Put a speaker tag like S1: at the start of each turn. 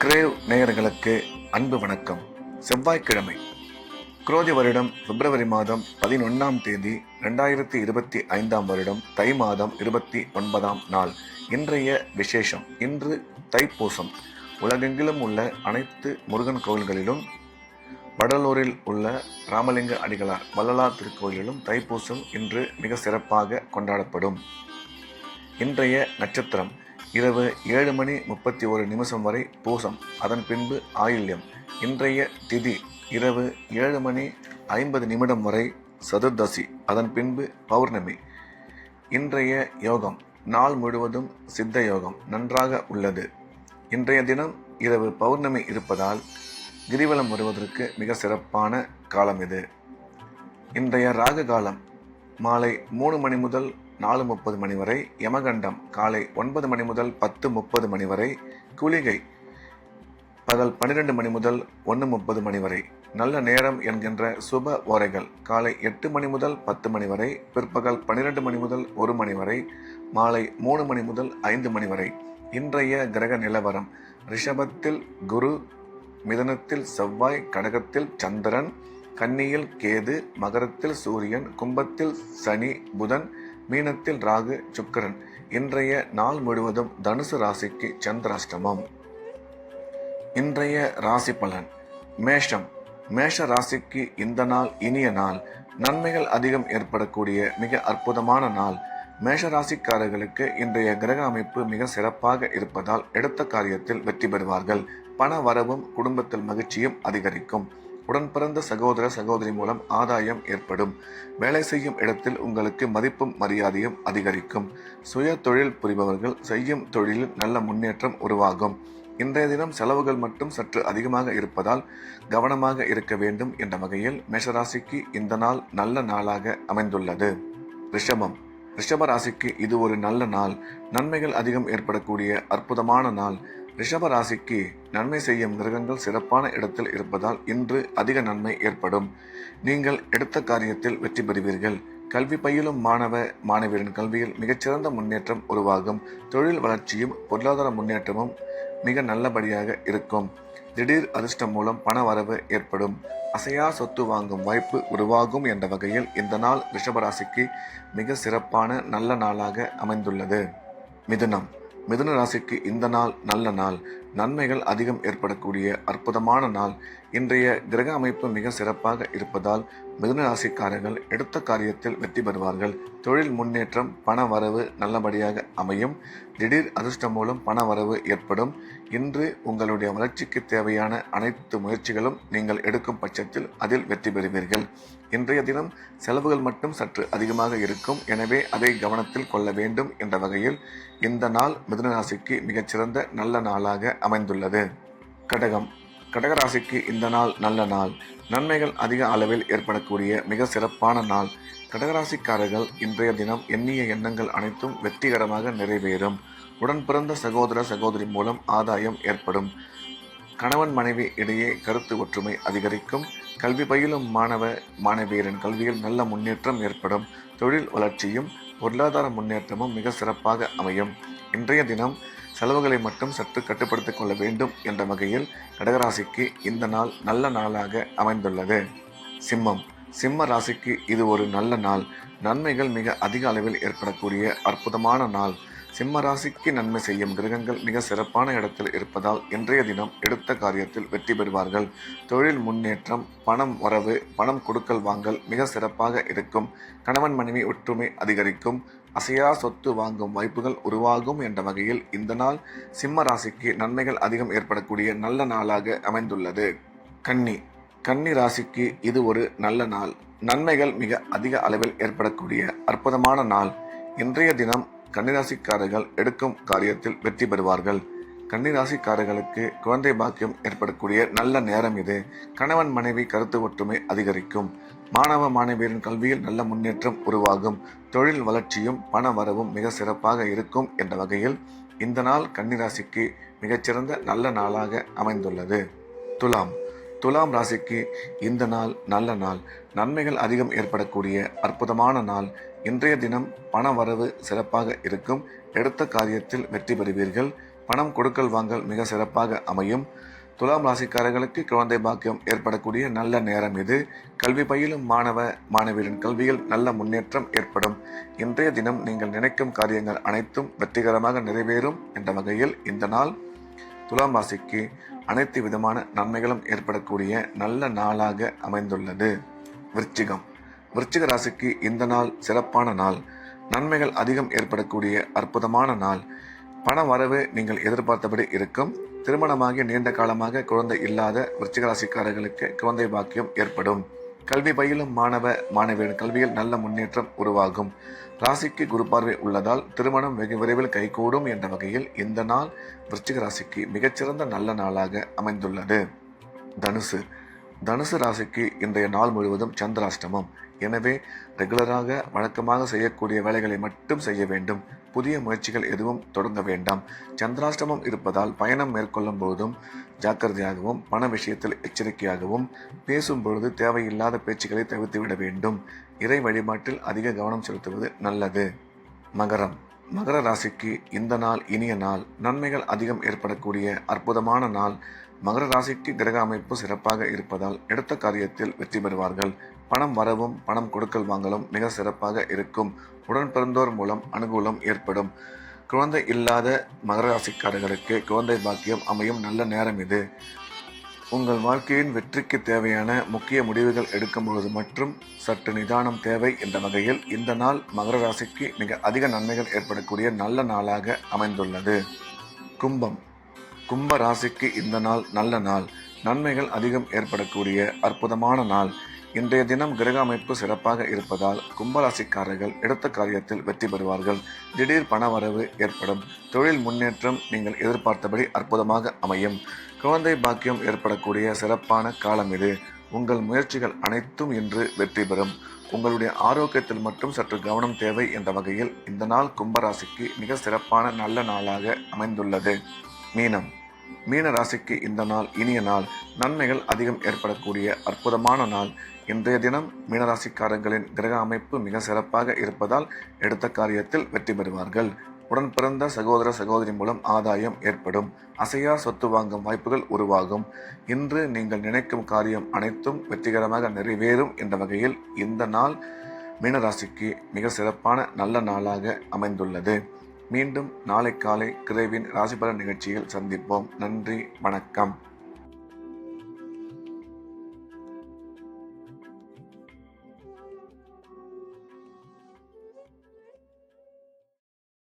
S1: Grave நேயர்களுக்கு அன்பு வணக்கம். செவ்வாய்க்கிழமை, குரோதி வருடம் பிப்ரவரி மாதம் 11ஆம் தேதி 2025ஆம் வருடம் தை மாதம் 29ஆம் நாள். இன்றைய விசேஷம். இன்று தைப்பூசம். உலகெங்கிலும் உள்ள அனைத்து முருகன் கோவில்களிலும், வடலூரில் உள்ள ராமலிங்க அடிகளார் வள்ளலார் திருக்கோயிலிலும் தைப்பூசம் இன்று மிக சிறப்பாக கொண்டாடப்படும். இன்றைய நட்சத்திரம் இரவு 7:31 வரை பூசம், அதன் பின்பு ஆயில்யம். இன்றைய திதி இரவு 7:50 வரை சதுர்தசி, அதன் பின்பு பௌர்ணமி. இன்றைய யோகம், நாள் முழுவதும் சித்த யோகம் நன்றாக உள்ளது. இன்றைய தினம் இரவு பௌர்ணமி இருப்பதால் கிரிவலம் வருவதற்கு மிக சிறப்பான காலம் இது. இன்றைய ராகு காலம் மாலை 3 மணி முதல் 4:30 மணி வரை, யமகண்டம் காலை 9 மணி முதல் 10:30 மணி வரை, குளிகை பகல் 12 மணி முதல் 1:30 மணி வரை. நல்ல நேரம் என்கின்ற சுப ஓரைகள் காலை 8 மணி முதல் 10 மணி வரை, பிற்பகல் 12 மணி முதல் 1 மணி வரை, மாலை 3 மணி முதல் 5 மணி வரை. இன்றைய கிரக நிலவரம்: ரிஷபத்தில் குரு, மிதுனத்தில் செவ்வாய், கடகத்தில் சந்திரன், கன்னியில் கேது, மகரத்தில் சூரியன், கும்பத்தில் சனி புதன், மீனத்தில் ராகு சுக்கிரன். இன்றைய நாள் முழுவதும் தனுசு ராசிக்கு சந்திராஷ்டமம். இன்றைய ராசி பலன். மேஷம். மேஷ ராசிக்கு இந்த நாள் இனிய நாள். நன்மைகள் அதிகம் ஏற்படக்கூடிய மிக அற்புதமான நாள். மேஷ ராசிக்காரர்களுக்கு இன்றைய கிரக அமைப்பு மிக சிறப்பாக இருப்பதால் எடுத்த காரியத்தில் வெற்றி பெறுவார்கள். பண வரவும் குடும்பத்தில் மகிழ்ச்சியும் அதிகரிக்கும். உடன் பிறந்த சகோதர சகோதரி மூலம் ஆதாயம் ஏற்படும். வேலை செய்யும் இடத்தில் உங்களுக்கு மதிப்பும் மரியாதையும் அதிகரிக்கும். சுய தொழில் புரிபவர்கள் செய்யும் தொழிலில் நல்ல முன்னேற்றம் உருவாகும். இன்றைய தினம் செலவுகள் மட்டும் சற்று அதிகமாக இருப்பதால் கவனமாக இருக்க வேண்டும் என்ற வகையில் மேஷராசிக்கு இந்த நாள் நல்ல நாளாக அமைந்துள்ளது. ரிஷபம். ரிஷப ராசிக்கு இது ஒரு நல்ல நாள். நன்மைகள் அதிகம் ஏற்படக்கூடிய அற்புதமான நாள். ரிஷப ராசிக்கு நன்மை செய்யும் கிரகங்கள் சிறப்பான இடத்தில் இருப்பதால் இன்று அதிக நன்மை ஏற்படும். நீங்கள் எடுத்த காரியத்தில் வெற்றி பெறுவீர்கள். கல்வி பயிலும் மாணவ மாணவியரின் கல்வியில் மிகச்சிறந்த முன்னேற்றம் உருவாகும். தொழில் வளர்ச்சியும் பொருளாதார முன்னேற்றமும் மிக நல்லபடியாக இருக்கும். திடீர் அதிர்ஷ்டம் மூலம் பண வரவு ஏற்படும். அசையா சொத்து வாங்கும் வாய்ப்பு உருவாகும் என்ற வகையில் இந்த நாள் ரிஷபராசிக்கு மிக சிறப்பான நல்ல நாளாக அமைந்துள்ளது. மிதுனம். மிதுன ராசிக்கு இந்த நாள் நல்ல நாள். நன்மைகள் அதிகம் ஏற்படக்கூடிய அற்புதமான நாள். இன்றைய கிரக அமைப்பு மிக சிறப்பாக இருப்பதால் மிதுன ராசிக்காரர்கள் எடுத்த காரியத்தில் வெற்றி பெறுவார்கள். தொழில் முன்னேற்றம், பண வரவு நல்லபடியாக அமையும். திடீர் அதிர்ஷ்டம் மூலம் பண வரவு ஏற்படும். இன்று உங்களுடைய வளர்ச்சிக்கு தேவையான அனைத்து முயற்சிகளும் நீங்கள் எடுக்கும் பட்சத்தில் அதில் வெற்றி பெறுவீர்கள். இன்றைய தினம் செலவுகள் மட்டும் சற்று அதிகமாக இருக்கும். எனவே அதை கவனத்தில் கொள்ள வேண்டும் என்ற வகையில் இந்த நாள் மிதுன ராசிக்கு மிகச்சிறந்த நல்ல நாளாக அமைந்துள்ளது. கடகம். கடகராசிக்கு இந்த நாள் நல்ல நாள். நன்மைகள் அதிக அளவில் ஏற்படக்கூடிய மிக சிறப்பான நாள். கடகராசிக்காரர்கள் இன்றைய தினம் எண்ணிய எண்ணங்கள் அனைத்தும் வெற்றிகரமாக நிறைவேறும். உடன் பிறந்த சகோதர சகோதரி மூலம் ஆதாயம் ஏற்படும். கணவன் மனைவி இடையே கருத்து ஒற்றுமை அதிகரிக்கும். கல்வி பயிலும் மாணவ மாணவியரின் கல்வியில் நல்ல முன்னேற்றம் ஏற்படும். தொழில் வளர்ச்சியும் பொருளாதார முன்னேற்றமும் மிக சிறப்பாக அமையும். இன்றைய தினம் செலவுகளை மட்டும் சற்று கட்டுப்படுத்திக் கொள்ள வேண்டும் என்ற வகையில் கடகராசிக்கு இந்த நாள் நல்ல நாளாக அமைந்துள்ளது. சிம்மம். சிம்ம ராசிக்கு இது ஒரு நல்ல நாள். நன்மைகள் மிக அதிக அளவில் ஏற்படக்கூடிய அற்புதமான நாள். சிம்ம ராசிக்கு நன்மை செய்யும் கிரகங்கள் மிக சிறப்பான இடத்தில் இருப்பதால் இன்றைய தினம் எடுத்த காரியத்தில் வெற்றி பெறுவார்கள். தொழில் முன்னேற்றம், பணம் வரவு, பணம் கொடுக்கல் வாங்கல் மிக சிறப்பாக இருக்கும். கணவன் மனைவி ஒற்றுமை அதிகரிக்கும். அசையா சொத்து வாங்கும் வாய்ப்புகள் உருவாகும் என்ற வகையில் இந்த நாள் சிம்ம ராசிக்கு நன்மைகள் அதிகம் ஏற்படக்கூடிய நல்ல நாளாக அமைந்துள்ளது. கன்னி. கன்னி ராசிக்கு இது ஒரு நல்ல நாள். நன்மைகள் மிக அதிக அளவில் ஏற்படக்கூடிய அற்புதமான நாள். இன்றைய தினம் கன்னிராசிக்காரர்கள் எடுக்கும் காரியத்தில் வெற்றி பெறுவார்கள். கன்னிராசிக்காரர்களுக்கு குழந்தை பாக்கியம் ஏற்படக்கூடிய நல்ல நேரம் இது. கணவன் மனைவி கருத்து ஒற்றுமை அதிகரிக்கும். மாணவ மாணவியரின் கல்வியில் நல்ல முன்னேற்றம் உருவாகும். தொழில் வளர்ச்சியும் பண வரவும் மிக சிறப்பாக இருக்கும் என்ற வகையில் இந்த நாள் கன்னிராசிக்கு மிகச்சிறந்த நல்ல நாளாக அமைந்துள்ளது. துலாம். துலாம் ராசிக்கு இந்த நாள் நல்ல நாள். நன்மைகள் அதிகம் ஏற்படக்கூடிய அற்புதமான நாள். இன்றைய தினம் பண வரவு சிறப்பாக இருக்கும். எடுத்த காரியத்தில் வெற்றி பெறுவீர்கள். பணம் கொடுக்கல் வாங்கல் மிக சிறப்பாக அமையும். துலாம் ராசிக்காரர்களுக்கு குழந்தை பாக்கியம் ஏற்படக்கூடிய நல்ல நேரம் இது. கல்வி பயிலும் மாணவ மாணவியரின் கல்வியில் நல்ல முன்னேற்றம் ஏற்படும். இன்றைய தினம் நீங்கள் நினைக்கும் காரியங்கள் அனைத்தும் வெற்றிகரமாக நிறைவேறும் என்ற வகையில் இந்த நாள் துலாம் ராசிக்கு அனைத்து விதமான நன்மைகளும் ஏற்படக்கூடிய நல்ல நாளாக அமைந்துள்ளது. விருச்சிக ராசிக்கு இந்த நாள் சிறப்பான நாள். நன்மைகள் அதிகம் ஏற்படக்கூடிய அற்புதமான நாள். பண வரவு நீங்கள் எதிர்பார்த்தபடி இருக்கும். திருமணமாகி நீண்ட காலமாக குழந்தை இல்லாத விருச்சிக ராசிக்காரர்களுக்கு குழந்தை பாக்கியம் ஏற்படும். கல்வி பயிலும் மாணவ மாணவியர் கல்வியில் நல்ல முன்னேற்றம் உருவாகும். ராசிக்கு குரு பார்வை உள்ளதால் திருமணம் வெகு விரைவில் கைகூடும் என்ற வகையில் இந்த நாள் விருச்சிக ராசிக்கு மிகச்சிறந்த நல்ல நாளாக அமைந்துள்ளது. தனுசு ராசிக்கு இன்றைய நாள் முழுவதும் சந்திராஷ்டமம். எனவே ரெகுலராக வழக்கமாக செய்யக்கூடிய வேலைகளை மட்டும் செய்ய வேண்டும். புதிய முயற்சிகள் எதுவும் தொடங்க வேண்டாம். சந்திராஷ்டமம் இருப்பதால் பயணம் மேற்கொள்ளும் போதும் ஜாக்கிரதையாகவும் பண விஷயத்தில் எச்சரிக்கையாகவும் பேசும் பொழுது தேவையில்லாத பேச்சுக்களை தவிர்த்துவிட வேண்டும். இறை வழிபாட்டில் அதிக கவனம் செலுத்துவது நல்லது. மகர ராசிக்கு இந்த நாள் இனிய நாள். நன்மைகள் அதிகம் ஏற்படக்கூடிய அற்புதமான நாள். மகர ராசிக்கு கிரக அமைப்பு சிறப்பாக இருப்பதால் எடுத்த காரியத்தில் வெற்றி பெறுவார்கள். பணம் வரவும் பணம் கொடுக்கல் வாங்கலும் மிக சிறப்பாக இருக்கும். உடன் பிறந்தோர் மூலம் அனுகூலம் ஏற்படும். குழந்தை இல்லாத மகர ராசிக்காரர்களுக்கு குழந்தை பாக்கியம் அமையும் நல்ல நேரம் இது. உங்கள் வாழ்க்கையின் வெற்றிக்கு தேவையான முக்கிய முடிவுகள் எடுக்கும் பொழுது மற்றும் சற்று நிதானம் தேவை என்ற வகையில் இந்த நாள் மகர ராசிக்கு மிக அதிக நன்மைகள் ஏற்படக்கூடிய நல்ல நாளாக அமைந்துள்ளது. கும்ப ராசிக்கு இந்த நாள் நல்ல நாள். நன்மைகள் அதிகம் ஏற்படக்கூடிய அற்புதமான நாள். இன்றைய தினம் கிரக அமைப்பு சிறப்பாக இருப்பதால் கும்பராசிக்காரர்கள் எடுத்த காரியத்தில் வெற்றி பெறுவார்கள். திடீர் பண வரவு ஏற்படும். தொழில் முன்னேற்றம் நீங்கள் எதிர்பார்த்தபடி அற்புதமாக அமையும். குழந்தை பாக்கியம் ஏற்படக்கூடிய சிறப்பான காலம் இது. உங்கள் முயற்சிகள் அனைத்தும் இன்று வெற்றி பெறும். உங்களுடைய ஆரோக்கியத்தில் மட்டும் சற்று கவனம் தேவை என்ற வகையில் இந்த நாள் கும்பராசிக்கு மிக சிறப்பான நல்ல நாளாக அமைந்துள்ளது. மீன ராசிக்கு இந்த நாள் இனிய நாள். நன்மைகள் அதிகம் ஏற்படக்கூடிய அற்புதமான நாள். இன்றைய தினம் மீனராசிக்காரர்களின் கிரக அமைப்பு மிக சிறப்பாக இருப்பதால் எடுத்த காரியத்தில் வெற்றி பெறுவார்கள். உடன் பிறந்த சகோதர சகோதரி மூலம் ஆதாயம் ஏற்படும். அசையா சொத்து வாங்கும் வாய்ப்புகள் உருவாகும். இன்று நீங்கள் நினைக்கும் காரியம் அனைத்தும் வெற்றிகரமாக நிறைவேறும் என்ற வகையில் இந்த நாள் மீனராசிக்கு மிக சிறப்பான நல்ல நாளாக அமைந்துள்ளது. மீண்டும் நாளை காலை கிரேவின் ராசிபலன் நிகழ்ச்சியில் சந்திப்போம். நன்றி, வணக்கம்.